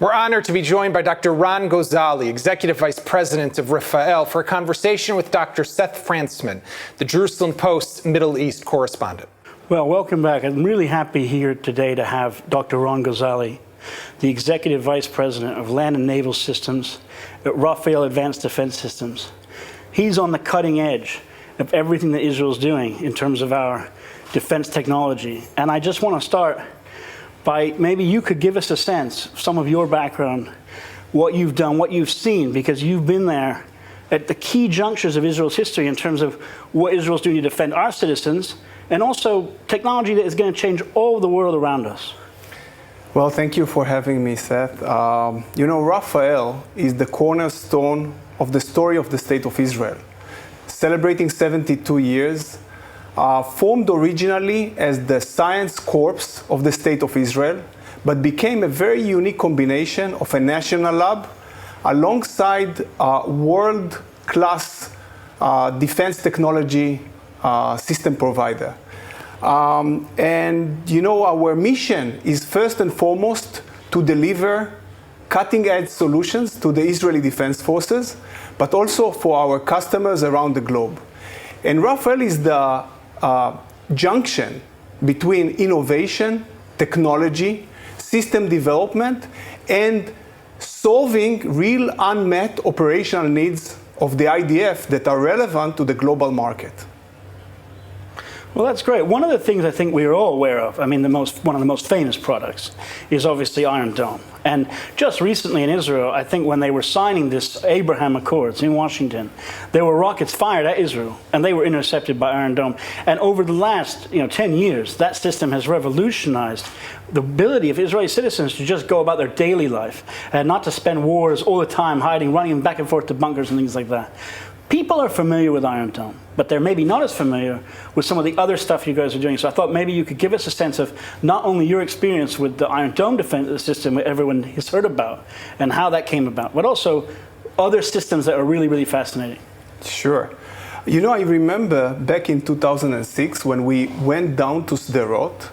We're honored to be joined by Dr. Ron Gozali, Executive Vice President of Rafael, for a conversation with Dr. Seth Frantzman, the Jerusalem Post's Middle East correspondent. Well, welcome back. I'm really happy here today to have Dr. Ron Gozali, the Executive Vice President of Land and Naval Systems at Rafael Advanced Defense Systems. He's on the cutting edge of everything that Israel's doing in terms of our defense technology. And I just want to start by maybe you could give us a sense, some of your background, what you've done, what you've seen, because you've been there at the key junctures of Israel's history in terms of what Israel's doing to defend our citizens, and also technology that is going to change all the world around us. Well, thank you for having me, Seth. Rafael is the cornerstone of the story of the State of Israel, celebrating 72 years. Formed originally as the science corps of the State of Israel, but became a very unique combination of a national lab alongside a world-class defense technology system provider. Our mission is first and foremost to deliver cutting-edge solutions to the Israeli Defense Forces, but also for our customers around the globe. And Rafael is the junction between innovation, technology, system development, and solving real unmet operational needs of the IDF that are relevant to the global market. Well, that's great. One of the things I think we're all aware of, one of the most famous products is obviously Iron Dome. And just recently in Israel, I think when they were signing this Abraham Accords in Washington, there were rockets fired at Israel, and they were intercepted by Iron Dome. And over the last 10 years, that system has revolutionized the ability of Israeli citizens to just go about their daily life and not to spend wars all the time hiding, running back and forth to bunkers and things like that. People are familiar with Iron Dome, but they're maybe not as familiar with some of the other stuff you guys are doing. So I thought maybe you could give us a sense of not only your experience with the Iron Dome defense system that everyone has heard about and how that came about, but also other systems that are really, really fascinating. Sure. I remember back in 2006 when we went down to Sderot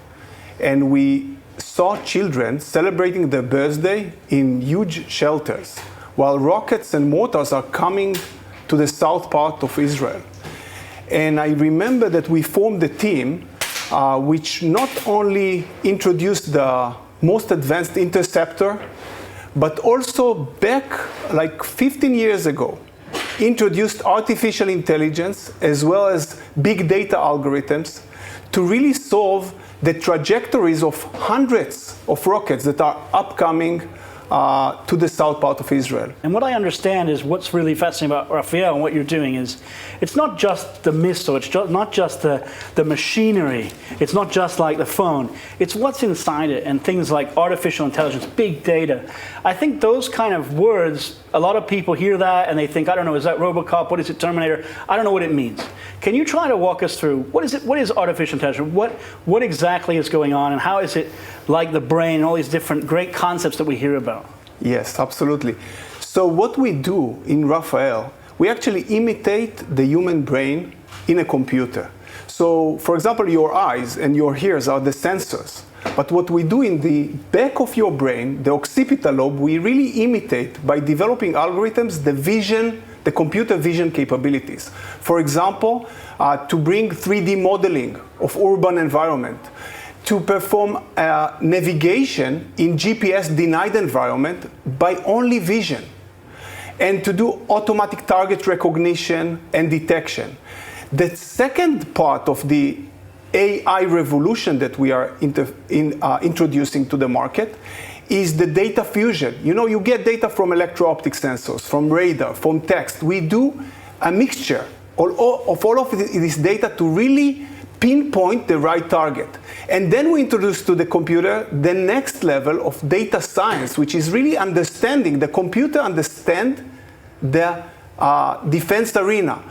and we saw children celebrating their birthday in huge shelters while rockets and mortars are coming to the south part of Israel. And I remember that we formed a team which not only introduced the most advanced interceptor, but also back like 15 years ago, introduced artificial intelligence as well as big data algorithms to really solve the trajectories of hundreds of rockets that are upcoming to the south part of Israel. And what I understand is what's really fascinating about Rafael and what you're doing is it's not just the missile, it's not just the machinery, it's not just like the phone, it's what's inside it and things like artificial intelligence, big data. I think those kind of words, a lot of people hear that and they think, I don't know, is that Robocop, what is it, Terminator? I don't know what it means. Can you try to walk us through, what is artificial intelligence? What exactly is going on and how is it like the brain and all these different great concepts that we hear about? Yes, absolutely. So what we do in Rafael, we actually imitate the human brain in a computer. So, for example, your eyes and your ears are the sensors. But what we do in the back of your brain, the occipital lobe, we really imitate by developing algorithms, the computer vision capabilities. For example, to bring 3D modeling of urban environment, to perform navigation in GPS-denied environment by only vision, and to do automatic target recognition and detection. The second part of the AI revolution that we are introducing to the market is the data fusion. You get data from electro-optic sensors, from radar, from text. We do a mixture of all of this data to really pinpoint the right target. And then we introduce to the computer the next level of data science, which is really understanding, the computer understand the defense arena.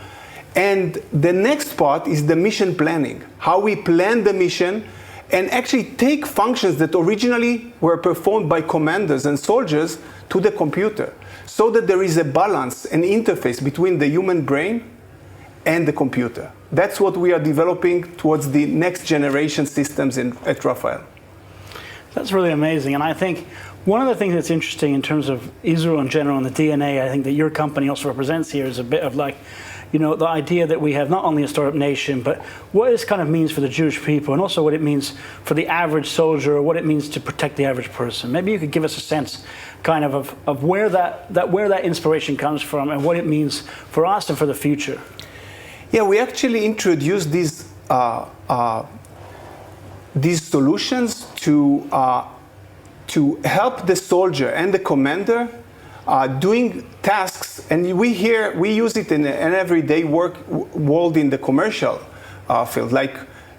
And the next part is the mission planning, how we plan the mission and actually take functions that originally were performed by commanders and soldiers to the computer, so that there is a balance, an interface between the human brain and the computer. That's what we are developing towards the next generation systems at Rafael. That's really amazing. And I think one of the things that's interesting in terms of Israel in general and the DNA, I think that your company also represents here is a bit of like, you know, the idea that we have not only a startup nation, but what this kind of means for the Jewish people and also what it means for the average soldier or what it means to protect the average person. Maybe you could give us a sense kind of where that inspiration comes from and what it means for us and for the future. Yeah, we actually introduced these solutions to help the soldier and the commander doing tasks, and we use it in an everyday world in the commercial field, like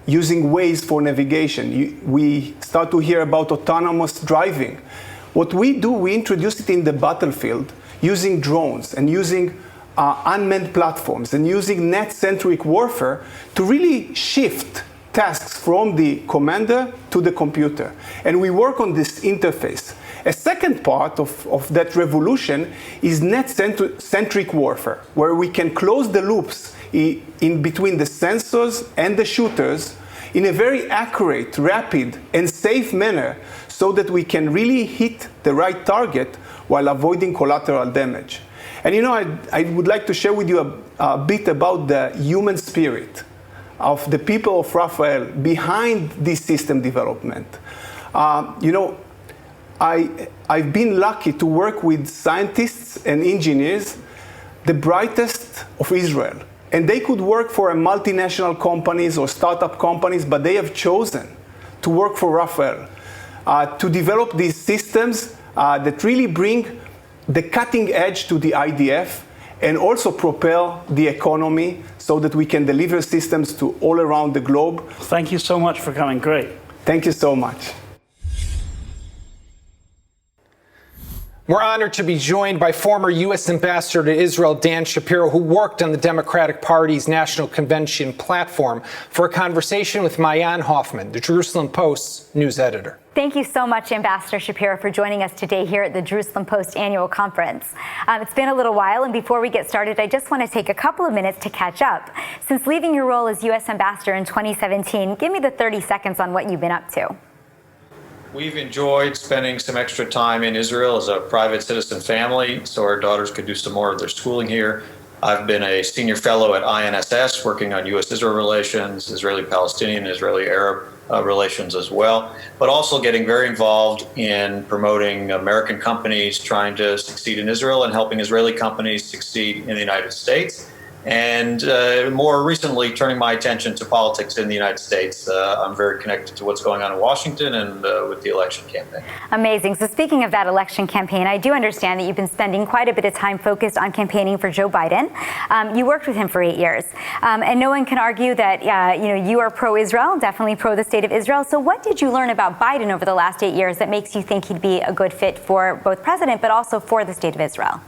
using Waze for navigation. We start to hear about autonomous driving. What we do, we introduce it in the battlefield using drones and using unmanned platforms and using net-centric warfare to really shift tasks from the commander to the computer. And we work on this interface. A second part of that revolution is net-centric warfare, where we can close the loops in between the sensors and the shooters in a very accurate, rapid, and safe manner so that we can really hit the right target while avoiding collateral damage. And you know, I would like to share with you a bit about the human spirit of the people of Rafael behind this system development. You know, I've been lucky to work with scientists and engineers, the brightest of Israel. And they could work for multinational companies or startup companies, but they have chosen to work for Rafael, to develop these systems that really bring the cutting edge to the IDF and also propel the economy so that we can deliver systems to all around the globe. Thank you so much for coming. Great. Thank you so much. We're honored to be joined by former U.S. Ambassador to Israel, Dan Shapiro, who worked on the Democratic Party's National Convention platform, for a conversation with Maayan Hoffman, the Jerusalem Post's news editor. Thank you so much, Ambassador Shapiro, for joining us today here at the Jerusalem Post annual conference. It's been a little while, and before we get started, I just want to take a couple of minutes to catch up. Since leaving your role as U.S. Ambassador in 2017, give me the 30 seconds on what you've been up to. We've enjoyed spending some extra time in Israel as a private citizen family, so our daughters could do some more of their schooling here. I've been a senior fellow at INSS, working on U.S.-Israel relations, Israeli-Palestinian, Israeli-Arab relations as well, but also getting very involved in promoting American companies trying to succeed in Israel and helping Israeli companies succeed in the United States. And more recently, turning my attention to politics in the United States. I'm very connected to what's going on in Washington and with the election campaign. Amazing. So speaking of that election campaign, I do understand that you've been spending quite a bit of time focused on campaigning for Joe Biden. You worked with him for 8 years. And no one can argue that you are pro-Israel, definitely pro the state of Israel. So what did you learn about Biden over the last 8 years that makes you think he'd be a good fit for both president, but also for the state of Israel?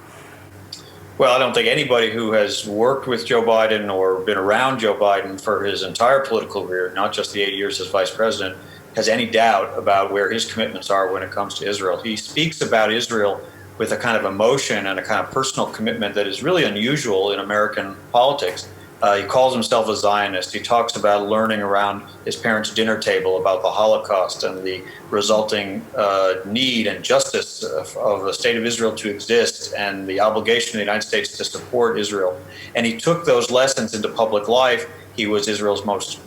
Well, I don't think anybody who has worked with Joe Biden or been around Joe Biden for his entire political career, not just the 8 years as vice president, has any doubt about where his commitments are when it comes to Israel. He speaks about Israel with a kind of emotion and a kind of personal commitment that is really unusual in American politics. He calls himself a Zionist. He talks about learning around his parents' dinner table about the Holocaust and the resulting need and justice of the state of Israel to exist and the obligation of the United States to support Israel. And he took those lessons into public life. He was Israel's most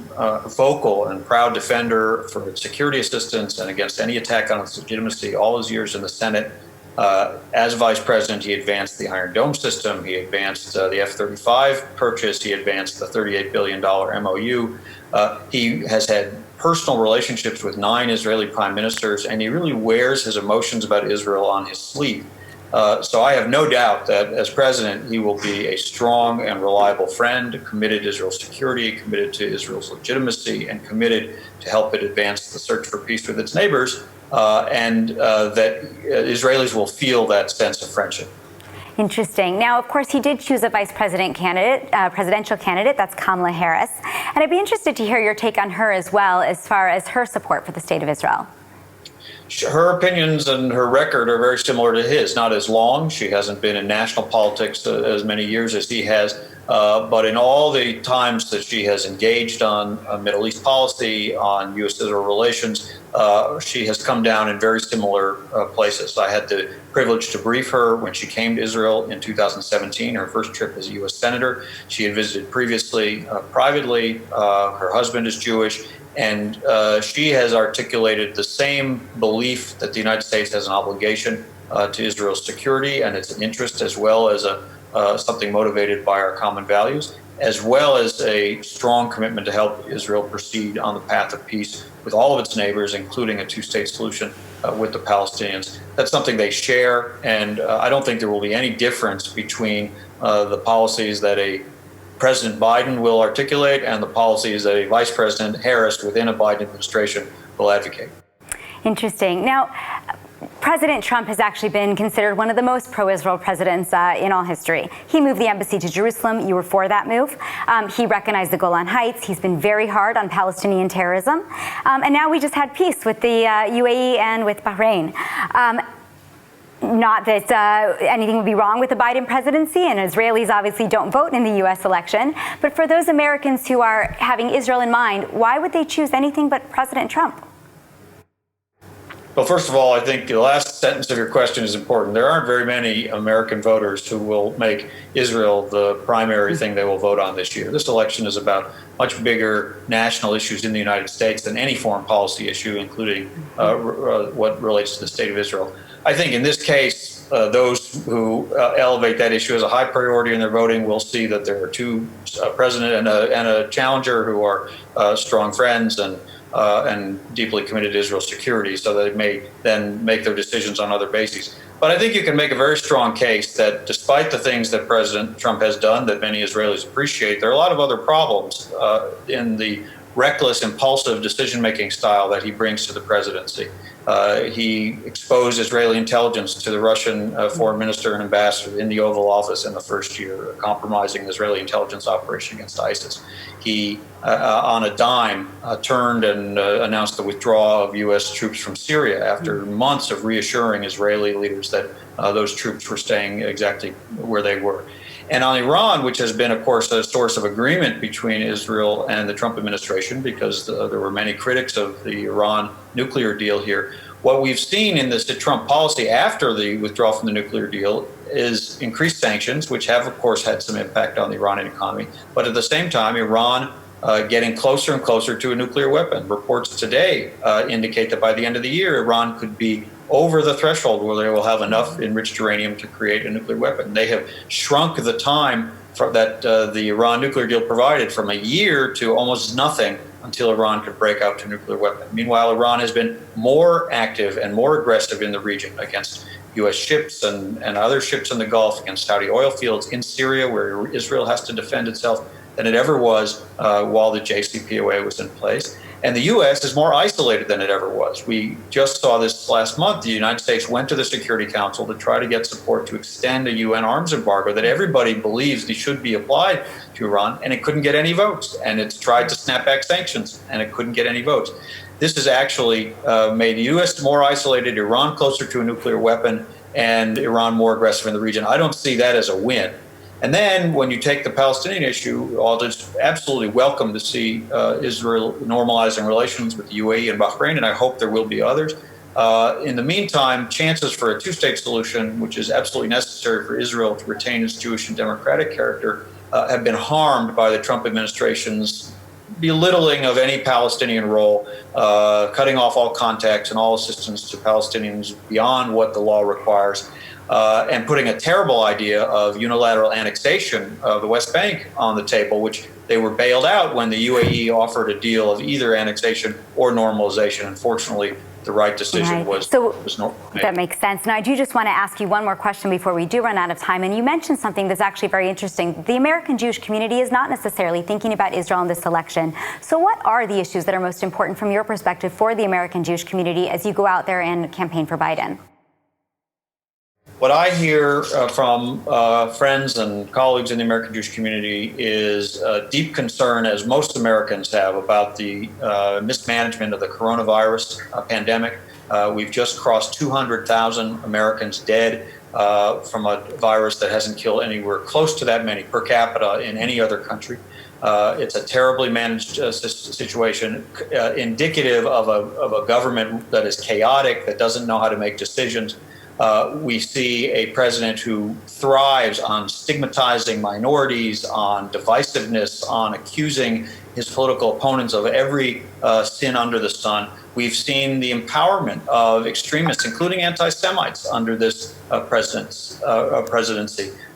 vocal and proud defender for its security assistance and against any attack on its legitimacy all his years in the Senate. As vice president, he advanced the Iron Dome system, he advanced the F-35 purchase, he advanced the $38 billion MOU. He has had personal relationships with 9 Israeli prime ministers, and he really wears his emotions about Israel on his sleeve. So I have no doubt that as president, he will be a strong and reliable friend, committed to Israel's security, committed to Israel's legitimacy, and committed to help it advance the search for peace with its neighbors. And that Israelis will feel that sense of friendship. Interesting. Now, of course, he did choose a vice president candidate, presidential candidate. That's Kamala Harris. And I'd be interested to hear your take on her as well, as far as her support for the state of Israel. Her opinions and her record are very similar to his. Not as long. She hasn't been in national politics as many years as he has. But in all the times that she has engaged on Middle East policy, on U.S.-Israel relations, she has come down in very similar places. I had the privilege to brief her when she came to Israel in 2017, her first trip as a U.S. Senator. She had visited previously privately. Her husband is Jewish. And she has articulated the same belief that the United States has an obligation to Israel's security and its interest, as well as something motivated by our common values, as well as a strong commitment to help Israel proceed on the path of peace with all of its neighbors, including a two-state solution with the Palestinians. That's something they share, and I don't think there will be any difference between the policies that a President Biden will articulate and the policies that a Vice President Harris within a Biden administration will advocate. Interesting. Now, President Trump has actually been considered one of the most pro-Israel presidents in all history. He moved the embassy to Jerusalem. You were for that move. He recognized the Golan Heights. He's been very hard on Palestinian terrorism. And now we just had peace with the UAE and with Bahrain. Not that anything would be wrong with the Biden presidency, and Israelis obviously don't vote in the U.S. election. But for those Americans who are having Israel in mind, why would they choose anything but President Trump? Well, first of all, I think the last sentence of your question is important. There aren't very many American voters who will make Israel the primary thing they will vote on this year. This election is about much bigger national issues in the United States than any foreign policy issue, including what relates to the state of Israel. I think in this case, those who elevate that issue as a high priority in their voting will see that there are two, a president and a challenger who are strong friends and deeply committed to Israel's security, so they may then make their decisions on other bases. But I think you can make a very strong case that despite the things that President Trump has done that many Israelis appreciate, there are a lot of other problems in the reckless, impulsive decision-making style that he brings to the presidency. He exposed Israeli intelligence to the Russian foreign minister and ambassador in the Oval Office in the first year, compromising the Israeli intelligence operation against ISIS. He, on a dime, turned and announced the withdrawal of U.S. troops from Syria after months of reassuring Israeli leaders that those troops were staying exactly where they were. And on Iran, which has been, of course, a source of agreement between Israel and the Trump administration, because there were many critics of the Iran nuclear deal here, what we've seen in this Trump policy after the withdrawal from the nuclear deal is increased sanctions, which have, of course, had some impact on the Iranian economy. But at the same time, Iran getting closer and closer to a nuclear weapon. Reports today indicate that by the end of the year, Iran could be over the threshold where they will have enough enriched uranium to create a nuclear weapon. They have shrunk the time that the Iran nuclear deal provided from a year to almost nothing until Iran could break out to a nuclear weapon. Meanwhile, Iran has been more active and more aggressive in the region against U.S. ships and other ships in the Gulf, against Saudi oil fields in Syria, where Israel has to defend itself, than it ever was while the JCPOA was in place. And the U.S. is more isolated than it ever was. We just saw this last month. The United States went to the Security Council to try to get support to extend a UN arms embargo that everybody believes should be applied to Iran, and it couldn't get any votes. And it's tried to snap back sanctions, and it couldn't get any votes. This has actually made the U.S. more isolated, Iran closer to a nuclear weapon, and Iran more aggressive in the region. I don't see that as a win. And then when you take the Palestinian issue, although it's absolutely welcome to see Israel normalizing relations with the UAE and Bahrain, and I hope there will be others. In the meantime, chances for a two-state solution, which is absolutely necessary for Israel to retain its Jewish and democratic character, have been harmed by the Trump administration's belittling of any Palestinian role, cutting off all contacts and all assistance to Palestinians beyond what the law requires. And putting a terrible idea of unilateral annexation of the West Bank on the table, which they were bailed out when the UAE offered a deal of either annexation or normalization. Unfortunately, the right decision was not made. That makes sense. Now, I do just want to ask you one more question before we do run out of time. And you mentioned something that's actually very interesting. The American Jewish community is not necessarily thinking about Israel in this election. So what are the issues that are most important from your perspective for the American Jewish community as you go out there and campaign for Biden? What I hear from friends and colleagues in the American Jewish community is deep concern, as most Americans have, about the mismanagement of the coronavirus pandemic. We've just crossed 200,000 Americans dead from a virus that hasn't killed anywhere close to that many per capita in any other country. It's a terribly managed situation, indicative of a government that is chaotic, that doesn't know how to make decisions. We see a president who thrives on stigmatizing minorities, on divisiveness, on accusing his political opponents of every sin under the sun. We've seen the empowerment of extremists, including anti-Semites, under this presidency.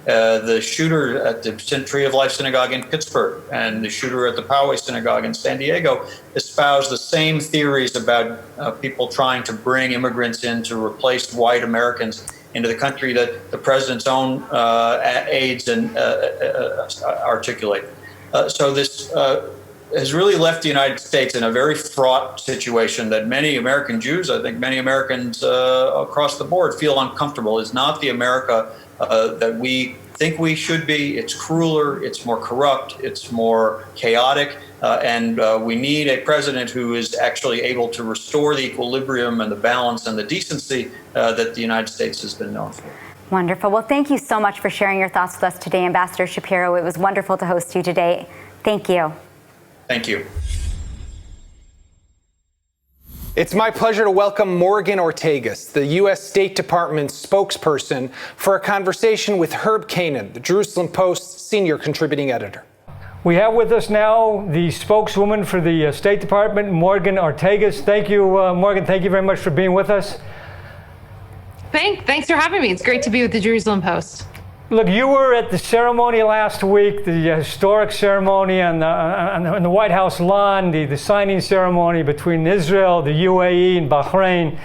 The shooter at the Tree of Life Synagogue in Pittsburgh and the shooter at the Poway Synagogue in San Diego espouse the same theories about people trying to bring immigrants in to replace white Americans into the country that the president's own aides articulate. So this has really left the United States in a very fraught situation that many American Jews, I think many Americans across the board, feel uncomfortable. It's not the America that we think we should be. It's crueler, it's more corrupt, it's more chaotic, and we need a president who is actually able to restore the equilibrium and the balance and the decency that the United States has been known for. Wonderful. Well, thank you so much for sharing your thoughts with us today, Ambassador Shapiro. It was wonderful to host you today. Thank you. Thank you. It's my pleasure to welcome Morgan Ortagus, the U.S. State Department's spokesperson, for a conversation with Herb Kanan, the Jerusalem Post's senior contributing editor. We have with us now the spokeswoman for the State Department, Morgan Ortagus. Thank you, Morgan. Thank you very much for being with us. Thanks for having me. It's great to be with the Jerusalem Post. Look, you were at the ceremony last week, the historic ceremony on the White House lawn, the signing ceremony between Israel, the UAE, and Bahrain.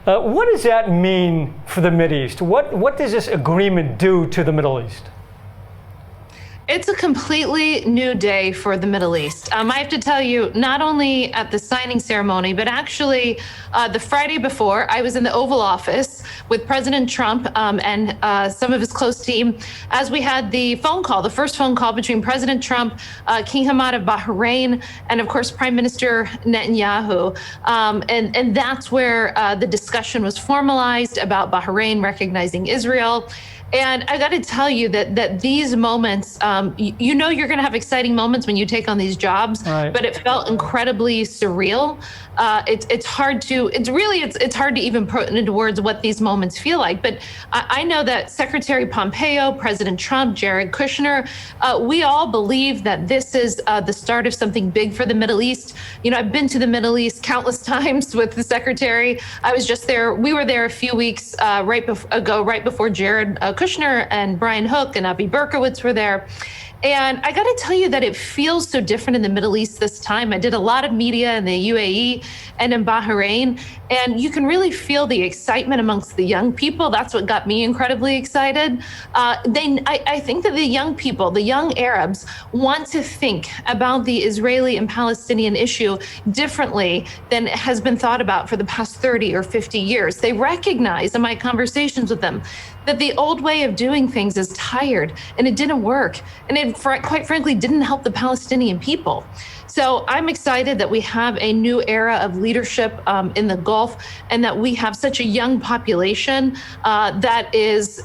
What does that mean for the Mideast? What does this agreement do to the Middle East? It's a completely new day for the Middle East. I have to tell you, not only at the signing ceremony, but actually the Friday before, I was in the Oval Office with President Trump and some of his close team as we had the first phone call between President Trump, King Hamad of Bahrain, and of course, Prime Minister Netanyahu. And that's where the discussion was formalized about Bahrain recognizing Israel. And I got to tell you that these moments, you know, you're going to have exciting moments when you take on these jobs, right. But it felt incredibly surreal. It's hard to even put into words what these moments feel like. But I know that Secretary Pompeo, President Trump, Jared Kushner, we all believe that this is the start of something big for the Middle East. You know, I've been to the Middle East countless times with the Secretary. I was just there. We were there a few weeks right before Jared Kushner and Brian Hook and Avi Berkowitz were there. And I got to tell you that it feels so different in the Middle East this time. I did a lot of media in the UAE and in Bahrain, and you can really feel the excitement amongst the young people. That's what got me incredibly excited. I think that the young people, the young Arabs, want to think about the Israeli and Palestinian issue differently than it has been thought about for the past 30 or 50 years. They recognize in my conversations with them that the old way of doing things is tired and it didn't work. And it, quite frankly, didn't help the Palestinian people. So I'm excited that we have a new era of leadership in the Gulf and that we have such a young population that is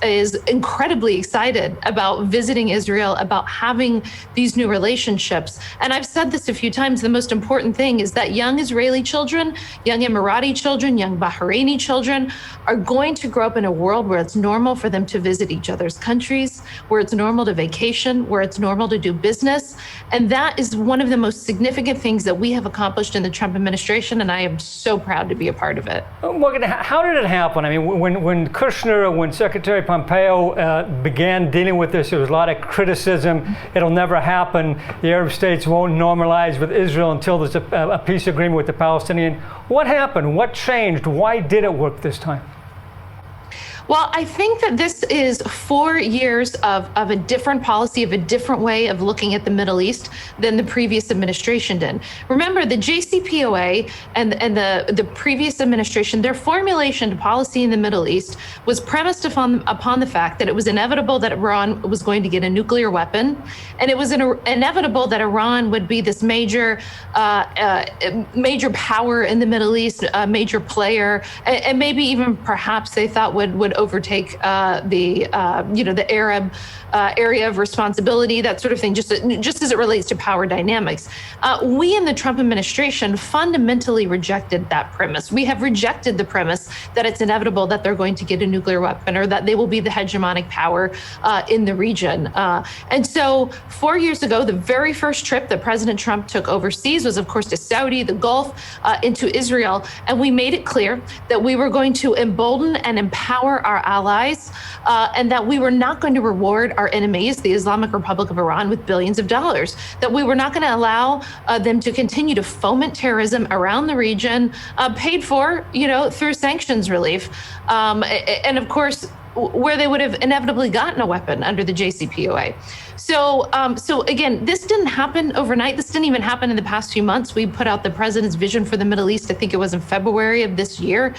incredibly excited about visiting Israel, about having these new relationships. And I've said this a few times, the most important thing is that young Israeli children, young Emirati children, young Bahraini children are going to grow up in a world where it's normal for them to visit each other's countries, where it's normal to vacation, where it's normal to do business. And that is one of the most significant things that we have accomplished in the Trump administration, and I am so proud to be a part of it. Morgan, how did it happen? I mean, when Kushner, when Secretary Pompeo began dealing with this, there was a lot of criticism. It'll never happen. The Arab states won't normalize with Israel until there's a peace agreement with the Palestinian. What happened? What changed? Why did it work this time? Well, I think that this is 4 years of a different policy, of a different way of looking at the Middle East than the previous administration did. Remember, the JCPOA and the previous administration, their formulation to policy in the Middle East was premised upon the fact that it was inevitable that Iran was going to get a nuclear weapon, and it was inevitable that Iran would be this major power in the Middle East, a major player, and maybe even perhaps they thought would overtake the Arab area of responsibility, that sort of thing, just as it relates to power dynamics. We in the Trump administration fundamentally rejected that premise. We have rejected the premise that it's inevitable that they're going to get a nuclear weapon or that they will be the hegemonic power in the region. And so 4 years ago, the very first trip that President Trump took overseas was, of course, to Saudi, the Gulf, into Israel. And we made it clear that we were going to embolden and empower our allies, and that we were not going to reward our enemies, the Islamic Republic of Iran, with billions of dollars, that we were not going to allow them to continue to foment terrorism around the region, paid for, through sanctions relief. And of course, where they would have inevitably gotten a weapon under the JCPOA. So again, this didn't happen overnight. This didn't even happen in the past few months. We put out the president's vision for the Middle East. I think it was in February of this year.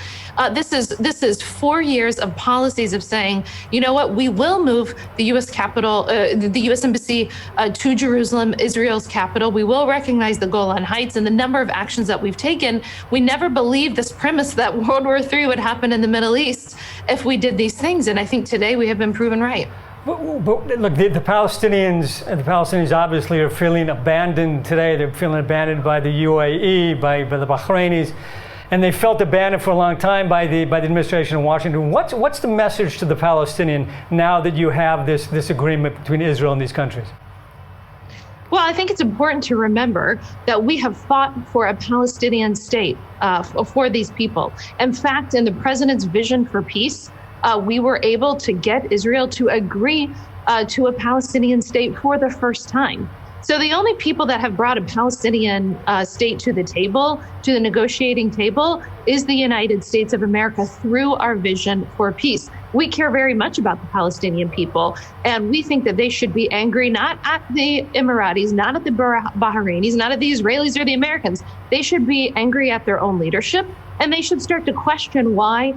This is 4 years of policies of saying, you know what, we will move the U.S. capital, the U.S. embassy to Jerusalem, Israel's capital. We will recognize the Golan Heights, and the number of actions that we've taken. We never believed this premise that World War III would happen in the Middle East if we did these things. And I think today we have been proven right. But look, the Palestinians obviously are feeling abandoned today. They're feeling abandoned by the UAE, by the Bahrainis, and they felt abandoned for a long time by the administration in Washington. What's the message to the Palestinian now that you have this agreement between Israel and these countries? Well, I think it's important to remember that we have fought for a Palestinian state for these people. In fact, in the president's vision for peace, we were able to get Israel to agree to a Palestinian state for the first time. So the only people that have brought a Palestinian state to the table, to the negotiating table, is the United States of America through our vision for peace. We care very much about the Palestinian people, and we think that they should be angry not at the Emiratis, not at the Bahrainis, not at the Israelis or the Americans. They should be angry at their own leadership, and they should start to question why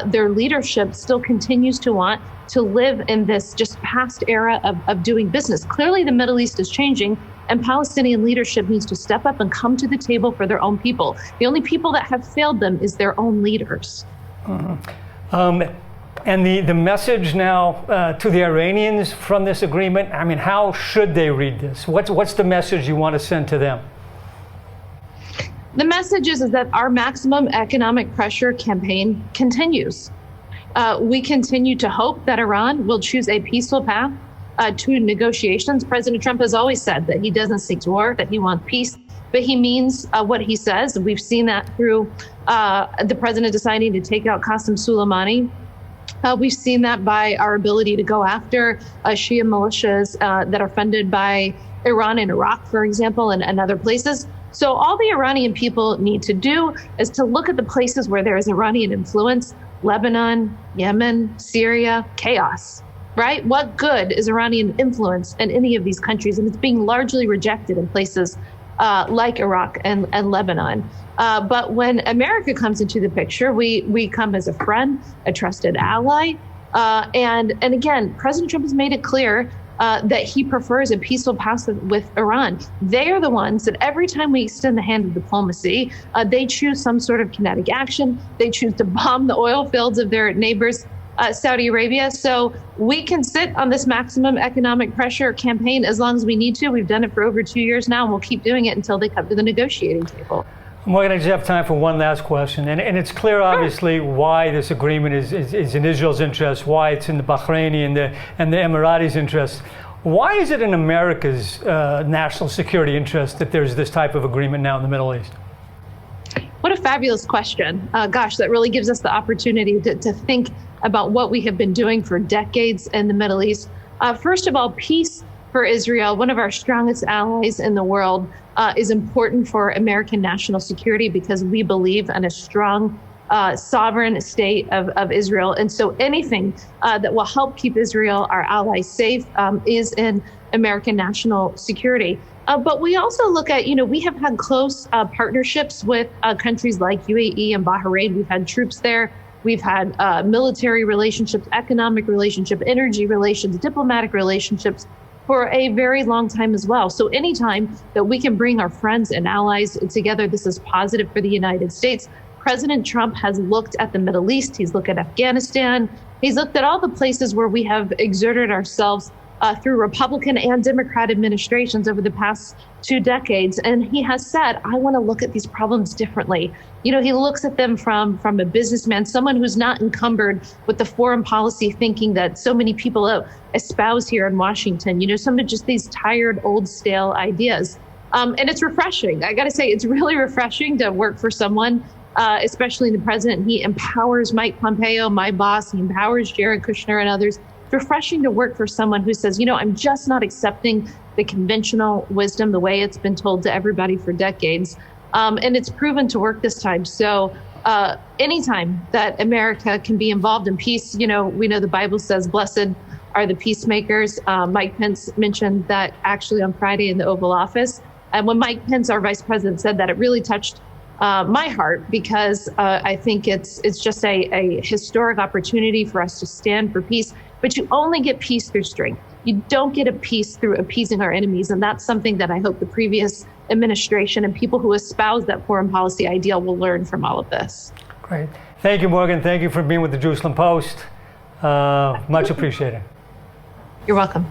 their leadership still continues to want to live in this just past era of doing business. Clearly, the Middle East is changing, and Palestinian leadership needs to step up and come to the table for their own people. The only people that have failed them is their own leaders. And the message now to the Iranians from this agreement, I mean, how should they read this? What's the message you want to send to them? The message is that our maximum economic pressure campaign continues. We continue to hope that Iran will choose a peaceful path to negotiations. President Trump has always said that he doesn't seek war, that he wants peace, but he means what he says. We've seen that through the president deciding to take out Qasem Soleimani. We've seen that by our ability to go after Shia militias that are funded by Iran in Iraq, for example, and other places. So all the Iranian people need to do is to look at the places where there is Iranian influence: Lebanon, Yemen, Syria, chaos, right? What good is Iranian influence in any of these countries? And it's being largely rejected in places like Iraq and Lebanon. But when America comes into the picture, we come as a friend, a trusted ally. And again, President Trump has made it clear that he prefers a peaceful path with Iran. They are the ones that every time we extend the hand of diplomacy, they choose some sort of kinetic action. They choose to bomb the oil fields of their neighbors, Saudi Arabia. So we can sit on this maximum economic pressure campaign as long as we need to. We've done it for over 2 years now, and we'll keep doing it until they come to the negotiating table. We're going to just have time for one last question. And it's clear, obviously, why this agreement is in Israel's interest, why it's in the Bahraini and the Emiratis' interest. Why is it in America's national security interest that there's this type of agreement now in the Middle East? What a fabulous question. Gosh, that really gives us the opportunity to think about what we have been doing for decades in the Middle East. First of all, peace for Israel, one of our strongest allies in the world, is important for American national security because we believe in a strong sovereign state of Israel. And so anything that will help keep Israel, our allies, safe is in American national security. But we also look at, we have had close partnerships with countries like UAE and Bahrain. We've had troops there. We've had military relationships, economic relationship, energy relations, diplomatic relationships for a very long time as well. So anytime that we can bring our friends and allies together, this is positive for the United States. President Trump has looked at the Middle East. He's looked at Afghanistan. He's looked at all the places where we have exerted ourselves through Republican and Democrat administrations over the past 2 decades. And he has said, I want to look at these problems differently. He looks at them from a businessman, someone who's not encumbered with the foreign policy thinking that so many people espouse here in Washington, some of just these tired, old, stale ideas. And it's refreshing. I got to say, it's really refreshing to work for someone, especially the president. He empowers Mike Pompeo, my boss. He empowers Jared Kushner and others. It's refreshing to work for someone who says, I'm just not accepting the conventional wisdom the way it's been told to everybody for decades. And it's proven to work this time. So anytime that America can be involved in peace, we know the Bible says, blessed are the peacemakers. Mike Pence mentioned that actually on Friday in the Oval Office. And when Mike Pence, our vice president, said that, it really touched my heart, because I think it's just a historic opportunity for us to stand for peace. But you only get peace through strength. You don't get a peace through appeasing our enemies. And that's something that I hope the previous administration and people who espouse that foreign policy ideal will learn from all of this. Great. Thank you, Morgan. Thank you for being with the Jerusalem Post. Much appreciated. You're welcome.